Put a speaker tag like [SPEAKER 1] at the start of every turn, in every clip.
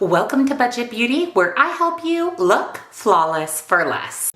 [SPEAKER 1] Welcome to Budget Beauty, where I help you look flawless for less.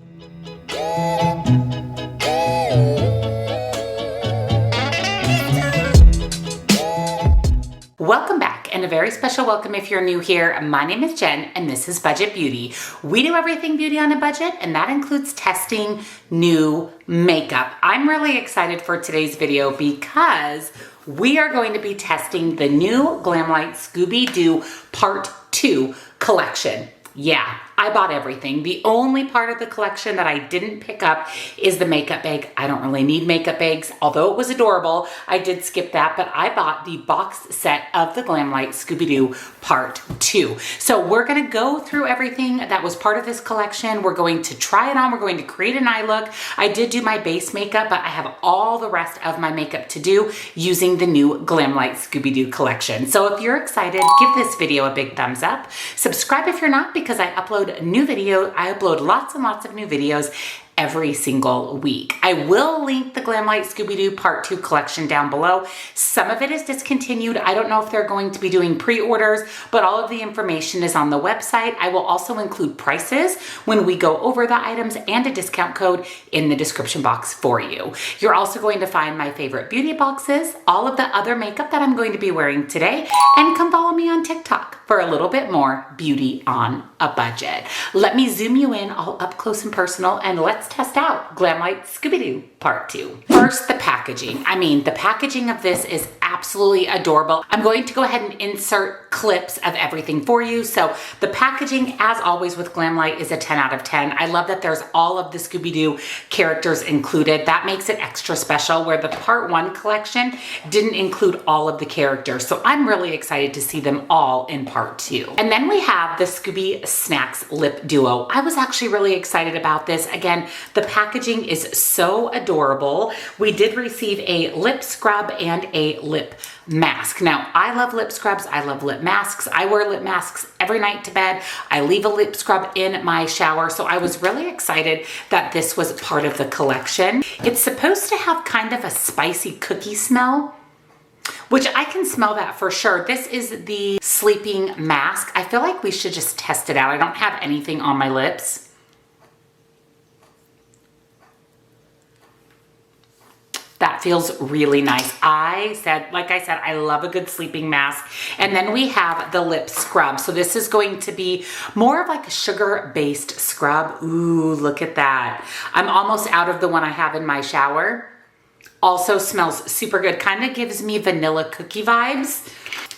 [SPEAKER 1] Welcome back, and a very special welcome if you're new here. My name is Jen, and this is Budget Beauty. We do everything beauty on a budget, and that includes testing new makeup. I'm really excited for today's video because we are going to be testing the new Glamlite Scooby Doo Part 2 collection. Yeah, I bought everything. The only part of the collection that I didn't pick up is the makeup bag. I don't really need makeup bags, although it was adorable. I did skip that, but I bought the box set of the Glamlite Scooby Doo Part 2. So we're gonna go through everything that was part of this collection. We're going to try it on. We're going to create an eye look. I did do my base makeup, but I have all the rest of my makeup to do using the new Glamlite Scooby Doo collection. So if you're excited, give this video a big thumbs up. Subscribe if you're not, because I upload new video. I upload lots and lots of new videos every single week. I will link the Glamlite Scooby Doo Part 2 collection down below. Some of it is discontinued. I don't know if they're going to be doing pre-orders, but all of the information is on the website. I will also include prices when we go over the items and a discount code in the description box for you. You're also going to find my favorite beauty boxes, all of the other makeup that I'm going to be wearing today, and come follow me on TikTok for a little bit more beauty on a budget. Let me zoom you in all up close and personal, and let's test out Glamlite Scooby Doo Part 2. First, the packaging. I mean, the packaging of this is absolutely adorable. I'm going to go ahead and insert clips of everything for you. So the packaging, as always with Glamlite, is a 10 out of 10. I love that there's all of the Scooby Doo characters included. That makes it extra special, where the Part 1 collection didn't include all of the characters. So I'm really excited to see them all in Part 2. And then we have the Scooby Snacks Lip Duo. I was actually really excited about this. Again, the packaging is so adorable. We did receive a lip scrub and a lip mask. Now, I love lip scrubs. I love lip masks. I wear lip masks every night to bed. I leave a lip scrub in my shower. So I was really excited that this was part of the collection. It's supposed to have kind of a spicy cookie smell, which I can smell that for sure. This is the sleeping mask. I feel like we should just test it out. I don't have anything on my lips. That feels really nice. Like I said, I love a good sleeping mask. And then we have the lip scrub. So this is going to be more of like a sugar-based scrub. Ooh, look at that. I'm almost out of the one I have in my shower. Also smells super good. Kind of gives me vanilla cookie vibes.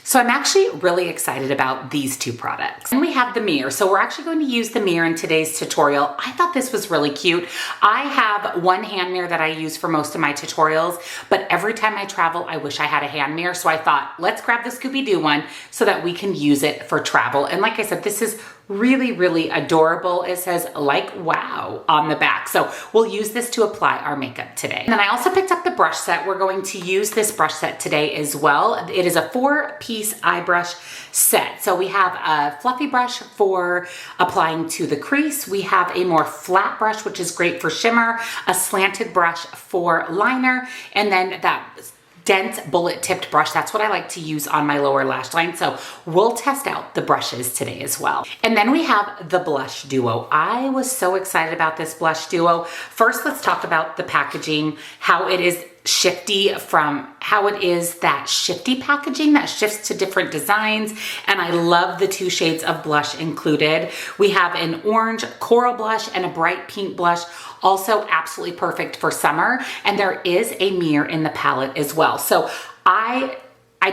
[SPEAKER 1] So I'm actually really excited about these two products. And we have the mirror. So we're actually going to use the mirror in today's tutorial. I thought this was really cute. I have one hand mirror that I use for most of my tutorials, but every time I travel, I wish I had a hand mirror. So I thought, let's grab the Scooby Doo one so that we can use it for travel. And like I said, this is really, really adorable. It says like wow on the back. So we'll use this to apply our makeup today. And then I also picked up the brush set. We're going to use this brush set today as well. It is a 4-piece eye brush set. So we have a fluffy brush for applying to the crease. We have a more flat brush, which is great for shimmer, a slanted brush for liner, and then that dense bullet tipped brush. That's what I like to use on my lower lash line. So we'll test out the brushes today as well. And then we have the blush duo. I was so excited about this blush duo. First, let's talk about the packaging, how it is shifty from how it is that shifty packaging that shifts to different designs. And I love the 2 shades of blush included. We have an orange coral blush and a bright pink blush, also absolutely perfect for summer. And there is a mirror in the palette as well. So I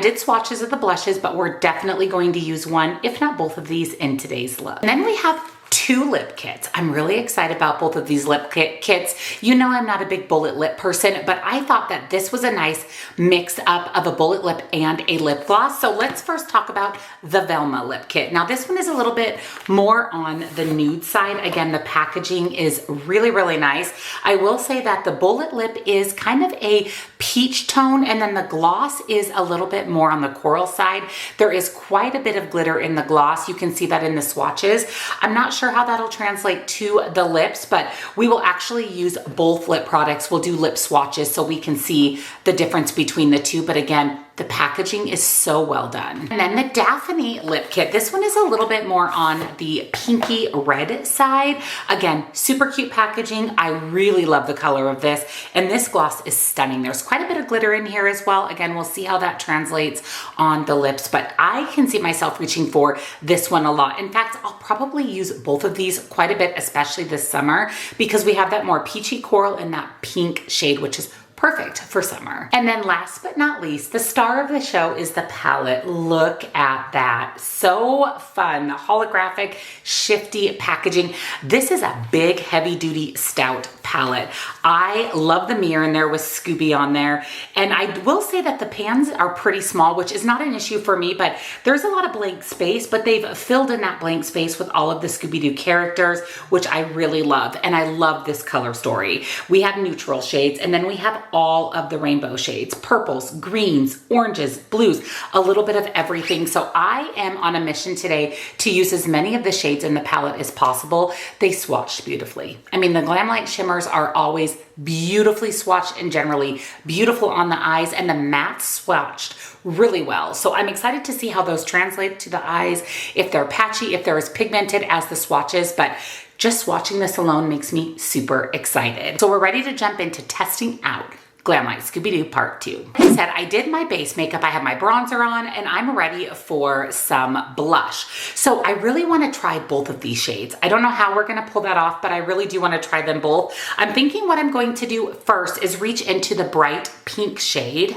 [SPEAKER 1] did swatches of the blushes, but we're definitely going to use one, if not both of these, in today's look. And then we have 2 lip kits. I'm really excited about both of these lip kits. You know I'm not a big bullet lip person, but I thought that this was a nice mix up of a bullet lip and a lip gloss. So let's first talk about the Velma lip kit. Now this one is a little bit more on the nude side. Again, the packaging is really, really nice. I will say that the bullet lip is kind of a peach tone, and then the gloss is a little bit more on the coral side. There is quite a bit of glitter in the gloss. You can see that in the swatches. I'm not sure how that'll translate to the lips, but we will actually use both lip products. We'll do lip swatches so we can see the difference between the two. But again, The packaging is so well done. And then the Daphne lip kit. This one is a little bit more on the pinky red side. Again, super cute packaging. I really love the color of this. And this gloss is stunning. There's quite a bit of glitter in here as well. Again, we'll see how that translates on the lips, but I can see myself reaching for this one a lot. In fact, I'll probably use both of these quite a bit, especially this summer, because we have that more peachy coral and that pink shade, which is perfect for summer. And then last but not least, the star of the show is the palette. Look at that. So fun. Holographic, shifty packaging. This is a big, heavy duty stout palette. I love the mirror in there with Scooby on there. And I will say that the pans are pretty small, which is not an issue for me, but there's a lot of blank space, but they've filled in that blank space with all of the Scooby Doo characters, which I really love. And I love this color story. We have neutral shades, and then we have all of the rainbow shades, purples, greens, oranges, blues, a little bit of everything. So I am on a mission today to use as many of the shades in the palette as possible. They swatched beautifully. I mean, the Glamlite shimmers are always beautifully swatched and generally beautiful on the eyes, and the matte swatched really well. So I'm excited to see how those translate to the eyes, if they're patchy, if they're as pigmented as the swatches, but just swatching this alone makes me super excited. So we're ready to jump into testing out Glamlite Scooby Doo Part 2. Like I said, I did my base makeup, I have my bronzer on, and I'm ready for some blush. So I really want to try both of these shades. I don't know how we're going to pull that off, but I really do want to try them both. I'm thinking what I'm going to do first is reach into the bright pink shade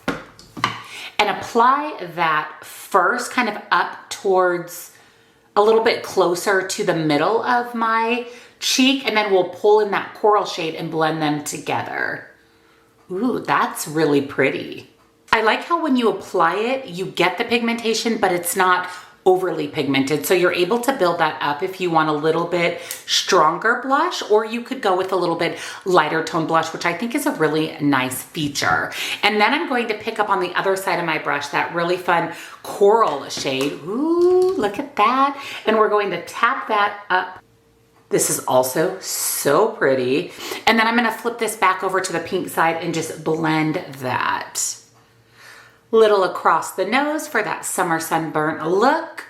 [SPEAKER 1] and apply that first kind of up towards a little bit closer to the middle of my cheek, and then we'll pull in that coral shade and blend them together. Ooh, that's really pretty. I like how when you apply it, you get the pigmentation, but it's not overly pigmented. So you're able to build that up if you want a little bit stronger blush, or you could go with a little bit lighter tone blush, which I think is a really nice feature. And then I'm going to pick up on the other side of my brush that really fun coral shade. Ooh, look at that. And we're going to tap that up. This is also so pretty. And then I'm gonna flip this back over to the pink side and just blend that. Little across the nose for that summer sunburnt look.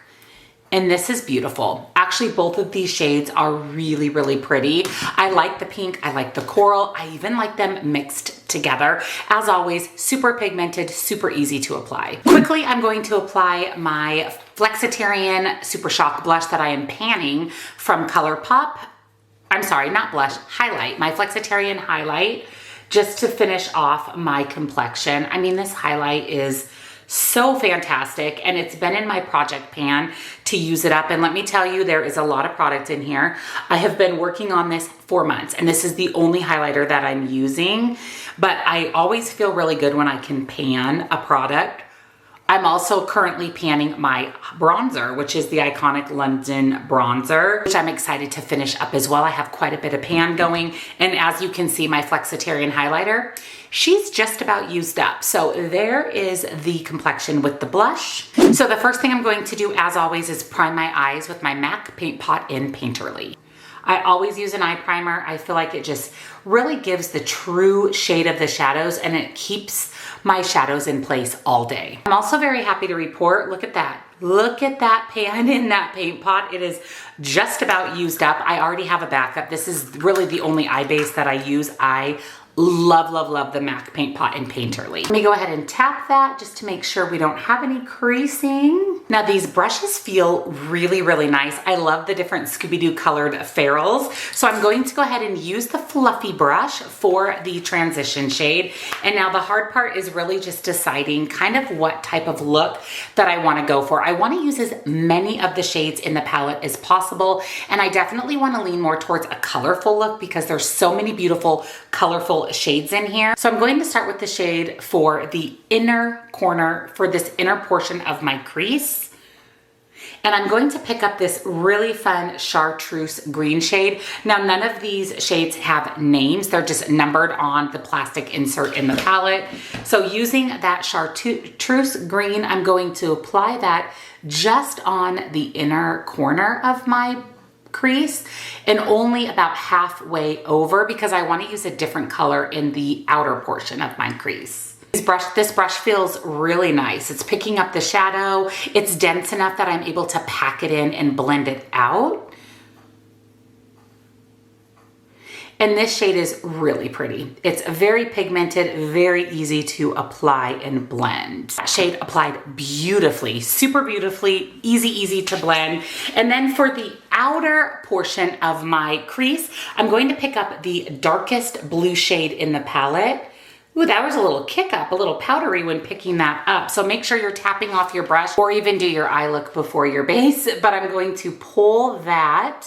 [SPEAKER 1] And this is beautiful. Actually, both of these shades are really, really pretty. I like the pink, I like the coral. I even like them mixed together. As always, super pigmented, super easy to apply. Quickly, I'm going to apply my Flexitarian Super Shock blush that I am panning from ColourPop. I'm sorry, not blush, highlight. My Flexitarian highlight, just to finish off my complexion. I mean, this highlight is so fantastic, and it's been in my project pan to use it up. And let me tell you, there is a lot of product in here. I have been working on this for months, and this is the only highlighter that I'm using, but I always feel really good when I can pan a product. I'm also currently panning my bronzer, which is the iconic London bronzer, which I'm excited to finish up as well. I have quite a bit of pan going. And as you can see, my Flexitarian highlighter, she's just about used up. So there is the complexion with the blush. So the first thing I'm going to do, as always, is prime my eyes with my MAC Paint Pot in Painterly. I always use an eye primer. I feel like it just really gives the true shade of the shadows, and it keeps my shadows in place all day. I'm also very happy to report, look at that. Look at that pan in that paint pot. It is just about used up. I already have a backup. This is really the only eye base that I use. I love, love, love the MAC Paint Pot in Painterly. Let me go ahead and tap that just to make sure we don't have any creasing. Now these brushes feel really, really nice. I love the different Scooby-Doo colored ferrules. So I'm going to go ahead and use the fluffy brush for the transition shade. And now the hard part is really just deciding kind of what type of look that I want to go for. I want to use as many of the shades in the palette as possible. And I definitely want to lean more towards a colorful look because there's so many beautiful, colorful shades in here. So I'm going to start with the shade for the inner corner, for this inner portion of my crease. And I'm going to pick up this really fun chartreuse green shade. Now, none of these shades have names. They're just numbered on the plastic insert in the palette. So using that chartreuse green, I'm going to apply that just on the inner corner of my crease and only about halfway over because I want to use a different color in the outer portion of my crease. This brush feels really nice. It's picking up the shadow. It's dense enough that I'm able to pack it in and blend it out. And this shade is really pretty. It's very pigmented, very easy to apply and blend. That shade applied beautifully, super beautifully, easy to blend. And then for the outer portion of my crease, I'm going to pick up the darkest blue shade in the palette. Ooh, that was a little kick up, a little powdery when picking that up. So make sure you're tapping off your brush or even do your eye look before your base. But I'm going to pull that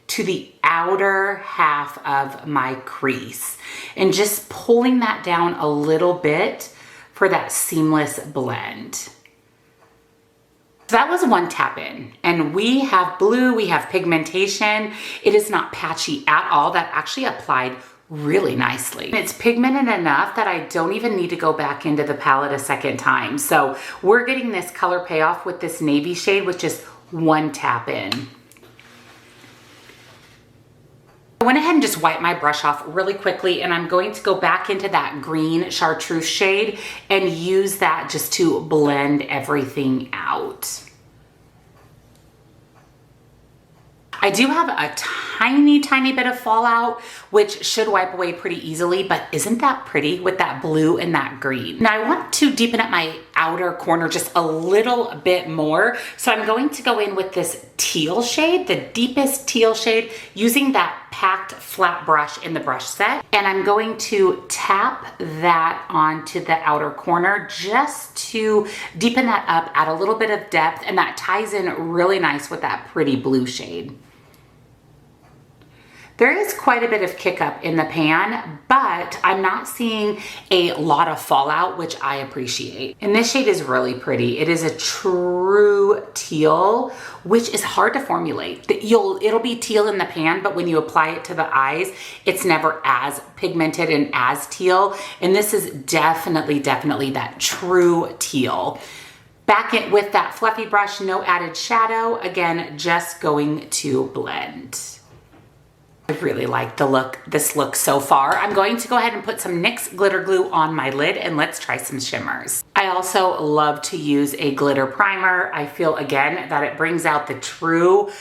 [SPEAKER 1] to the outer half of my crease and just pulling that down a little bit for that seamless blend. So that was one tap in, and we have blue, we have pigmentation. It is not patchy at all. That actually applied really nicely. It's pigmented enough that I don't even need to go back into the palette a second time. So we're getting this color payoff with this navy shade with just one tap in. I went ahead and just wiped my brush off really quickly, and I'm going to go back into that green chartreuse shade and use that just to blend everything out. I do have a tiny bit of fallout, which should wipe away pretty easily, but isn't that pretty with that blue and that green? Now I want to deepen up my outer corner just a little bit more. So I'm going to go in with this teal shade, the deepest teal shade, using that packed flat brush in the brush set. And I'm going to tap that onto the outer corner just to deepen that up, add a little bit of depth, and that ties in really nice with that pretty blue shade. There is quite a bit of kick up in the pan, but I'm not seeing a lot of fallout, which I appreciate. And this shade is really pretty. It is a true teal, which is hard to formulate. It'll be teal in the pan, but when you apply it to the eyes, it's never as pigmented and as teal. And this is definitely that true teal. Back in with that fluffy brush, no added shadow. Again, just going to blend. I really like this look so far. I'm going to go ahead and put some NYX glitter glue on my lid, and let's try some shimmers. I also love to use a glitter primer. I feel again that it brings out the true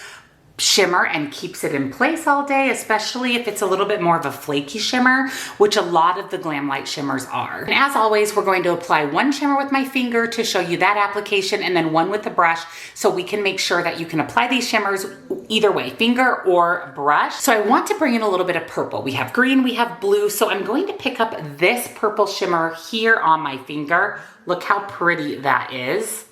[SPEAKER 1] shimmer and keeps it in place all day, especially if it's a little bit more of a flaky shimmer, which a lot of the Glamlite shimmers are. And as always, we're going to apply one shimmer with my finger to show you that application, and then one with the brush, so we can make sure that you can apply these shimmers either way, finger or brush. So I want to bring in a little bit of purple. We have green, we have blue, so I'm going to pick up this purple shimmer here on my finger. Look how pretty that is.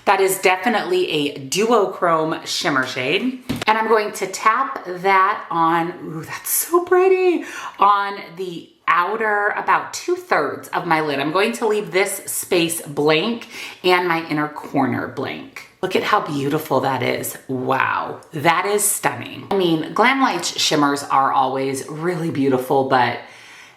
[SPEAKER 1] That is definitely a duochrome shimmer shade. And I'm going to tap that on, ooh, that's so pretty, on the outer about 2/3 of my lid. I'm going to leave this space blank and my inner corner blank. Look at how beautiful that is. Wow, that is stunning. I mean, Glamlite's shimmers are always really beautiful, but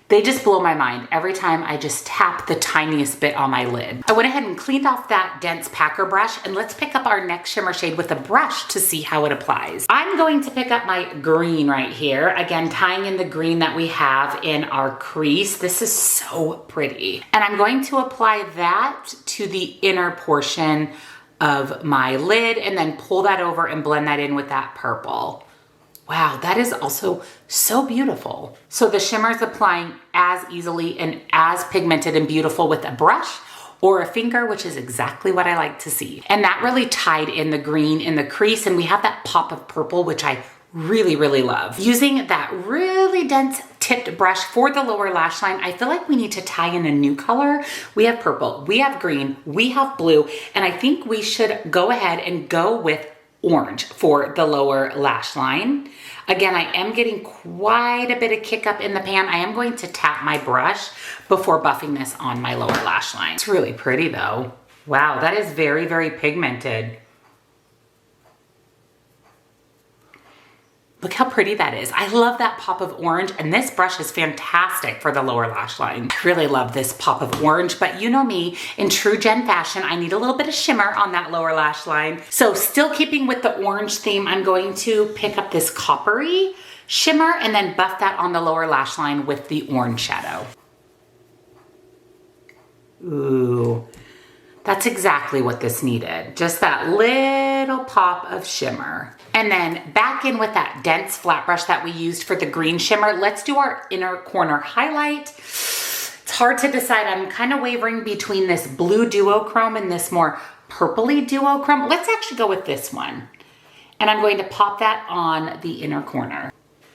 [SPEAKER 1] they just blow my mind every time I just tap the tiniest bit on my lid. I went ahead and cleaned off that dense packer brush, and let's pick up our next shimmer shade with a brush to see how it applies. I'm going to pick up my green right here. Again, tying in the green that we have in our crease. This is so pretty. And I'm going to apply that to the inner portion of my lid and then pull that over and blend that in with that purple. Wow, that is also so beautiful. So the shimmer is applying as easily and as pigmented and beautiful with a brush or a finger, which is exactly what I like to see. And that really tied in the green in the crease, and we have that pop of purple, which I really love. Using that really dense tipped brush for the lower lash line, I feel like we need to tie in a new color. We have purple, we have green, we have blue, and I think we should go ahead and go with orange for the lower lash line. Again, I am getting quite a bit of kick up in the pan. I am going to tap my brush before buffing this on my lower lash line. It's really pretty though. Wow, that is very pigmented. Look how pretty that is. I love that pop of orange, and this brush is fantastic for the lower lash line. I really love this pop of orange, but you know me, in true Jen fashion, I need a little bit of shimmer on that lower lash line. So still keeping with the orange theme, I'm going to pick up this coppery shimmer and then buff that on the lower lash line with the orange shadow. Ooh, that's exactly what this needed. Just that little pop of shimmer. And then back in with that dense flat brush that we used for the green shimmer, let's do our inner corner highlight. It's hard to decide. I'm kind of wavering between this blue duochrome and this more purpley duochrome. Let's actually go with this one. And I'm going to pop that on the inner corner.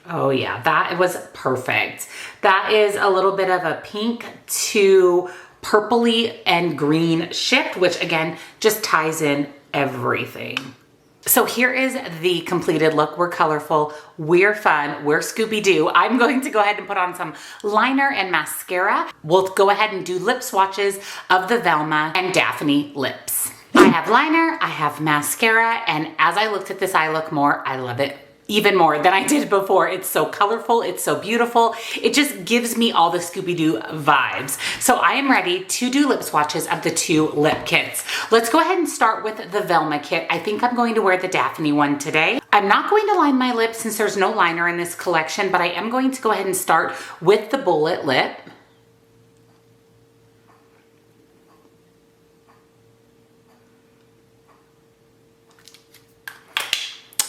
[SPEAKER 1] Oh yeah, that was perfect. That is a little bit of a pink to purpley and green shift, which again, just ties in everything. So here is the completed look. We're colorful, we're fun, we're Scooby Doo. I'm going to go ahead and put on some liner and mascara. We'll go ahead and do lip swatches of the Velma and Daphne lips. I have liner, I have mascara, and as I looked at this eye look more, I love it even more than I did before. It's so colorful, it's so beautiful. It just gives me all the Scooby-Doo vibes. So I am ready to do lip swatches of the two lip kits. Let's go ahead and start with the Velma kit. I think I'm going to wear the Daphne one today. I'm not going to line my lips since there's no liner in this collection, but I am going to go ahead and start with the bullet lip.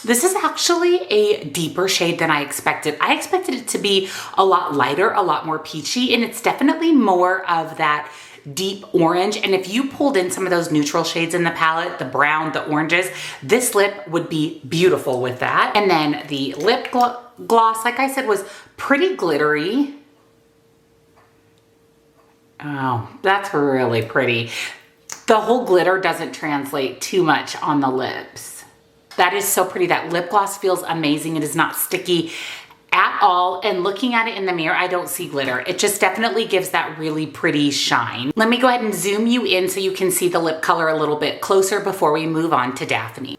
[SPEAKER 1] This is actually a deeper shade than I expected. I expected it to be a lot lighter, a lot more peachy, and it's definitely more of that deep orange. And if you pulled in some of those neutral shades in the palette, the brown, the oranges, this lip would be beautiful with that. And then the lip gloss, like I said, was pretty glittery. Oh, that's really pretty. The whole glitter doesn't translate too much on the lips. That is so pretty. That lip gloss feels amazing. It is not sticky at all. And looking at it in the mirror, I don't see glitter. It just definitely gives that really pretty shine. Let me go ahead and zoom you in so you can see the lip color a little bit closer before we move on to Daphne.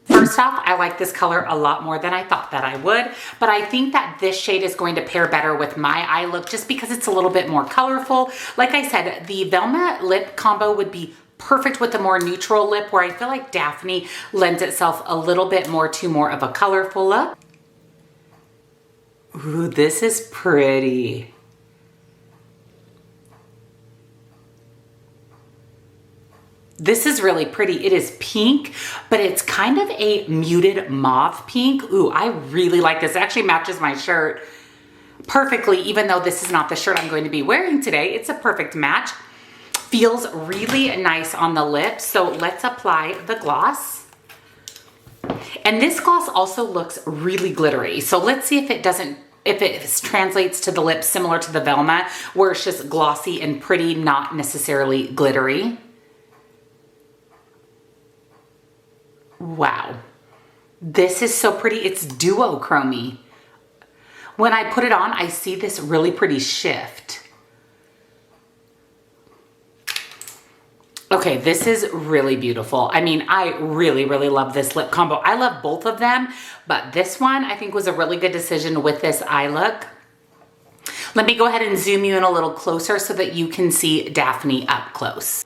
[SPEAKER 1] First off, I like this color a lot more than I thought that I would, but I think that this shade is going to pair better with my eye look just because it's a little bit more colorful. Like I said, the Velma lip combo would be perfect with the more neutral lip, where I feel like Daphne lends itself a little bit more to more of a colorful look. Ooh, this is pretty. This is really pretty. It is pink, but it's kind of a muted mauve pink. Ooh, I really like this. It actually matches my shirt perfectly, even though this is not the shirt I'm going to be wearing today. It's a perfect match. Feels really nice on the lips. So let's apply the gloss. And this gloss also looks really glittery. So let's see if it translates to the lips similar to the Velma, where it's just glossy and pretty, not necessarily glittery. Wow, this is so pretty. It's duochrome-y. When I put it on, I see this really pretty shift. Okay, this is really beautiful. I mean, I really, really love this lip combo. I love both of them, but this one I think was a really good decision with this eye look. Let me go ahead and zoom you in a little closer so that you can see Daphne up close.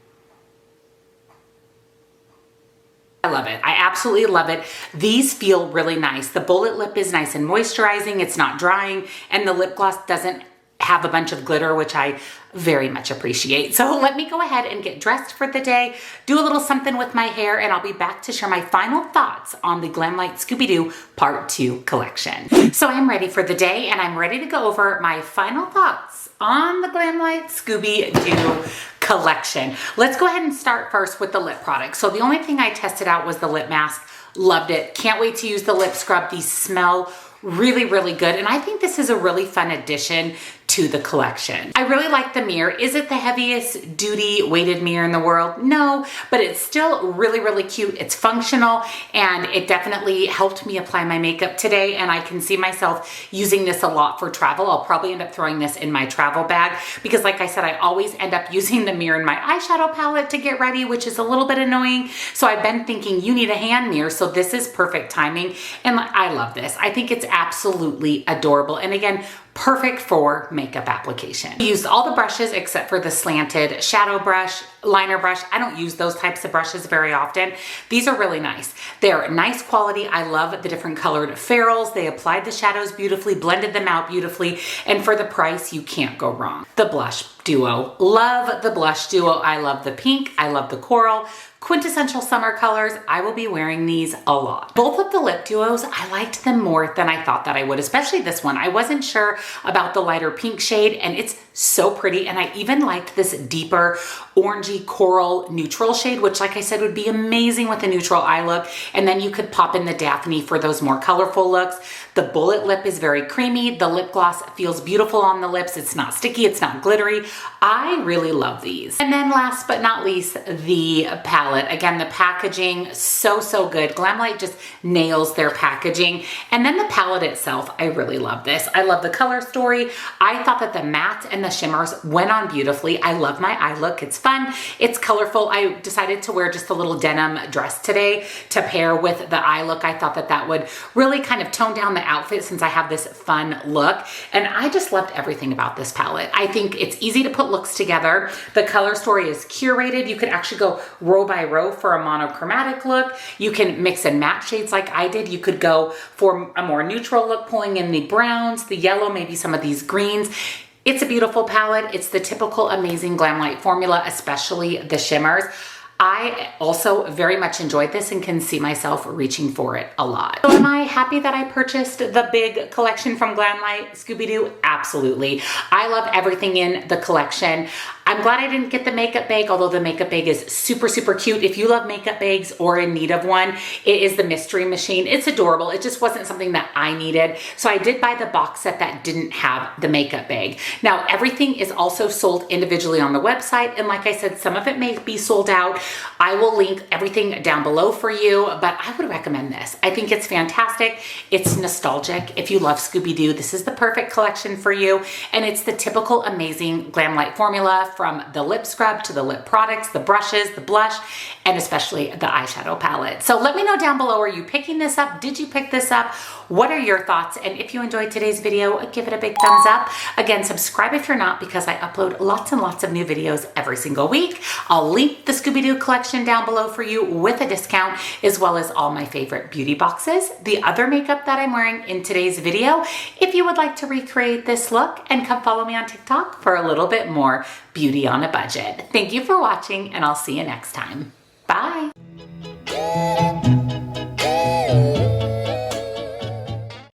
[SPEAKER 1] I love it. I absolutely love it. These feel really nice. The bullet lip is nice and moisturizing. It's not drying, and the lip gloss doesn't have a bunch of glitter, which I very much appreciate. So let me go ahead and get dressed for the day, do a little something with my hair, and I'll be back to share my final thoughts on the Glamlite Scooby Doo Part 2 collection. So I'm ready for the day, and I'm ready to go over my final thoughts on the Glamlite Scooby Doo collection. Let's go ahead and start first with the lip product. So the only thing I tested out was the lip mask. Loved it. Can't wait to use the lip scrub. These smell really, really good. And I think this is a really fun addition to the collection. I really like the mirror. Is it the heaviest duty weighted mirror in the world? No, but it's still really, really cute. It's functional, and it definitely helped me apply my makeup today, and I can see myself using this a lot for travel. I'll probably end up throwing this in my travel bag because, like I said, I always end up using the mirror in my eyeshadow palette to get ready, which is a little bit annoying. So I've been thinking you need a hand mirror, so this is perfect timing, and I love this. I think it's absolutely adorable. And again, perfect for makeup application. I used all the brushes except for the slanted shadow brush, liner brush. I don't use those types of brushes very often. These are really nice. They're nice quality. I love the different colored ferrules. They applied the shadows beautifully, blended them out beautifully, and for the price, you can't go wrong. The blush duo. Love the blush duo. I love the pink. I love the coral. Quintessential summer colors. I will be wearing these a lot. Both of the lip duos, I liked them more than I thought that I would, especially this one. I wasn't sure about the lighter pink shade, and it's so pretty. And I even liked this deeper orangey coral neutral shade, which like I said, would be amazing with a neutral eye look. And then you could pop in the Daphne for those more colorful looks. The bullet lip is very creamy. The lip gloss feels beautiful on the lips. It's not sticky. It's not glittery. I really love these. And then last but not least, the palette. Again, the packaging, so good. Glamlite just nails their packaging. And then the palette itself, I really love this. I love the color story. I thought that the matte and the shimmers went on beautifully. I love my eye look. It's fun. It's colorful. I decided to wear just a little denim dress today to pair with the eye look. I thought that that would really kind of tone down the outfit since I have this fun look. And I just loved everything about this palette. I think it's easy to put looks together. The color story is curated. You could actually go row by row for a monochromatic look. You can mix and match shades like I did. You could go for a more neutral look, pulling in the browns, the yellow, maybe some of these greens. It's a beautiful palette. It's the typical amazing Glamlite formula, especially the shimmers. I also very much enjoyed this and can see myself reaching for it a lot. So am I happy that I purchased the big collection from Glamlite, Scooby Doo? Absolutely. I love everything in the collection. I'm glad I didn't get the makeup bag, although the makeup bag is super cute. If you love makeup bags or in need of one, it is the Mystery Machine. It's adorable. It just wasn't something that I needed. So I did buy the box set that didn't have the makeup bag. Now, everything is also sold individually on the website. And like I said, some of it may be sold out. I will link everything down below for you, but I would recommend this. I think it's fantastic. It's nostalgic. If you love Scooby Doo, this is the perfect collection for you. And it's the typical amazing Glamlite formula, from the lip scrub to the lip products, the brushes, the blush, and especially the eyeshadow palette. So let me know down below, are you picking this up? Did you pick this up? What are your thoughts? And if you enjoyed today's video, give it a big thumbs up. Again, subscribe if you're not, because I upload lots and lots of new videos every single week. I'll link the Scooby Doo collection down below for you with a discount, as well as all my favorite beauty boxes, the other makeup that I'm wearing in today's video. If you would like to recreate this look, and come follow me on TikTok for a little bit more beauty on a budget. Thank you for watching, and I'll see you next time. Bye.